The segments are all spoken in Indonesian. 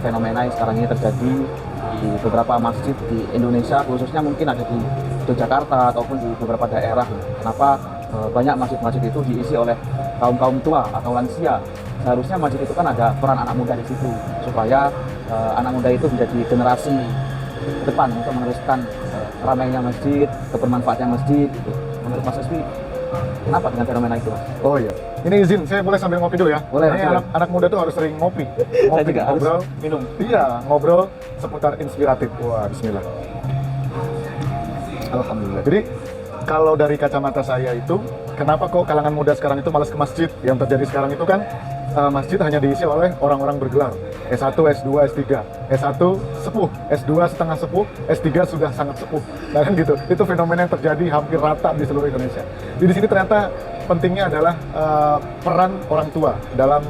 fenomena yang sekarang ini terjadi di beberapa masjid di Indonesia, khususnya mungkin ada di Yogyakarta ataupun di beberapa daerah. Kenapa banyak masjid-masjid itu diisi oleh kaum tua atau lansia? Seharusnya masjid itu kan ada peran anak muda di situ, supaya anak muda itu menjadi generasi ke depan untuk meneruskan ramainya masjid, kebermanfaatnya masjid gitu. Menurut Mas Eswi, kenapa dengan fenomena itu, Mas? Oh iya, ini izin saya boleh sambil ngopi dulu ya. Boleh. Ini anak muda tuh harus sering ngopi, juga ngobrol, harus minum. Iya, ngobrol seputar inspiratif. Wah, Bismillah. Alhamdulillah. Jadi kalau dari kacamata saya itu, kenapa kok kalangan muda sekarang itu malas ke masjid? Yang terjadi sekarang itu kan masjid hanya diisi oleh orang-orang bergelar S1, S2, S3, S1 sepuh, S2 setengah sepuh, S3 sudah sangat sepuh. Nah kan gitu, itu fenomena yang terjadi hampir rata di seluruh Indonesia. Di sini ternyata pentingnya adalah peran orang tua dalam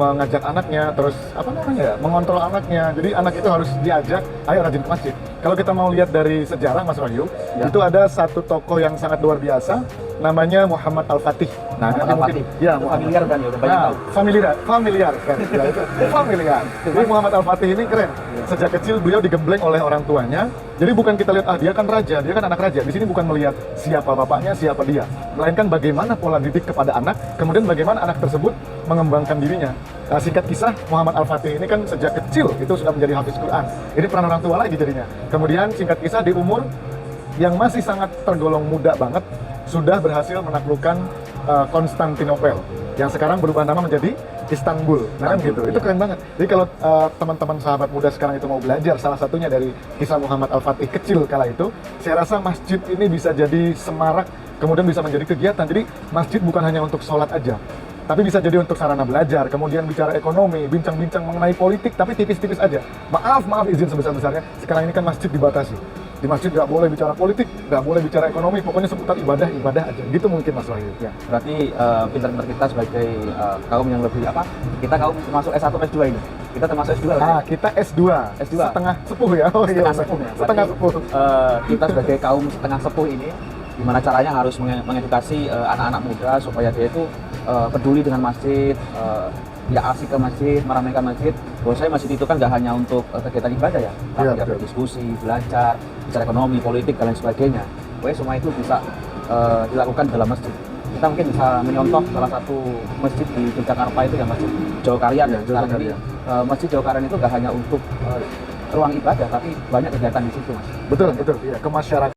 mengajak anaknya, terus apa namanya ya, mengontrol anaknya. Jadi anak itu harus diajak, ayo rajin ke masjid. Kalau kita mau lihat dari sejarah, Mas Wahyu, Ya. itu ada satu tokoh yang sangat luar biasa, namanya Muhammad Al-Fatih. Nah, Muhammad nanti mungkin, Al-Fatih. ya, Itu familiar kan ya, udah banyak tahu. familiar kan, ya, itu familiar. Jadi Muhammad Al-Fatih ini keren. Sejak kecil beliau digembleng oleh orang tuanya. Jadi bukan kita lihat dia kan raja, dia kan anak raja. Di sini bukan melihat siapa bapaknya, siapa dia, melainkan bagaimana pola didik kepada anak, kemudian bagaimana anak tersebut mengembangkan dirinya. Singkat kisah, Muhammad Al-Fatih ini kan sejak kecil itu sudah menjadi hafiz Quran. Ini peran orang tua lagi jadinya. Kemudian singkat kisah di umur yang masih sangat tergolong muda banget, sudah berhasil menaklukkan Konstantinopel yang sekarang berubah nama menjadi Istanbul. Nah kan gitu, itu keren banget. Jadi kalau teman-teman sahabat muda sekarang itu mau belajar salah satunya dari kisah Muhammad Al-Fatih kecil kala itu, saya rasa masjid ini bisa jadi semarak, kemudian bisa menjadi kegiatan. Jadi masjid bukan hanya untuk sholat aja, tapi bisa jadi untuk sarana belajar, kemudian bicara ekonomi, bincang-bincang mengenai politik, tapi tipis-tipis aja. Maaf izin sebesar-besarnya, sekarang ini kan masjid dibatasi. Di masjid nggak boleh bicara politik, nggak boleh bicara ekonomi, pokoknya seputar ibadah aja. Gitu mungkin Mas Wahyu. Ya, berarti pintar-pintar kita sebagai kaum yang lebih apa? Kita kaum termasuk S1, S2 ini. Kita termasuk S2 kan? Kita S2. S2. Setengah sepuh ya. Oh iya, Setengah sepuh ya. Setengah Berarti, sepuh. Kita sebagai kaum setengah sepuh ini, gimana caranya harus mengedukasi anak-anak muda supaya dia itu peduli dengan masjid, ya asik ke masjid, meramaikan masjid. Bahwa saya masjid itu kan nggak hanya untuk kegiatan ibadah ya, tapi ya, berdiskusi, belajar, bicara ekonomi, politik dan lain sebagainya. Pokoknya semua itu bisa dilakukan dalam masjid. Kita mungkin bisa menyontoh salah satu masjid di Yogyakarta itu yang Masjid Jogakarian ya. Sekarang ini Masjid Jogakarian itu nggak hanya untuk ruang ibadah, tapi banyak kegiatan di situ, Mas. Betul, iya, ke masyarakat.